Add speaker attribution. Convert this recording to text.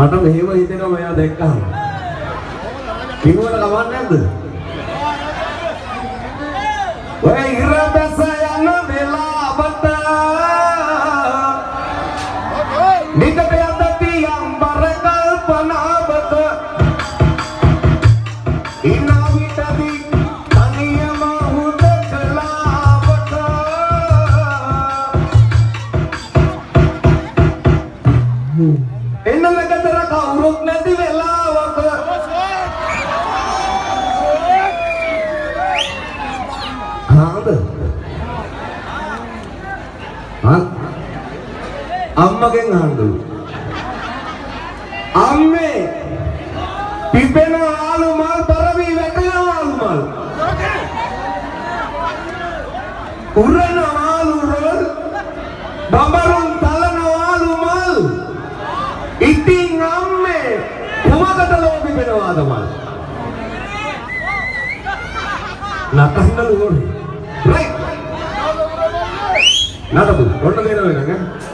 Speaker 1: මට මෙහෙම හිතෙනවා මෙයා දැක්කම. කිව්වට කවන්නේ නැද්ද? ඔය ඉර බැස යන වෙලාවට නිකට යද්දී අම්බර කල්පනාවක ඉන්න විටදී තනියම හුදකලාවට එන්නම ගෙදර කවුරුත් නැති වෙලාවක කාද අම්මගෙන් අහන්නලු අම්මේ පිපෙන ආලු මල් තරවි වැටෙන ආලු මල් උරන ආලු රොල් බඹරුන් තලන ආලු මල් ඉතින් අම්මේ කුමකට ලෝභි වෙනවාද මල් නතන්නලු ඕනේ රයිට් නතපු ඔන්න දෙනවා නේද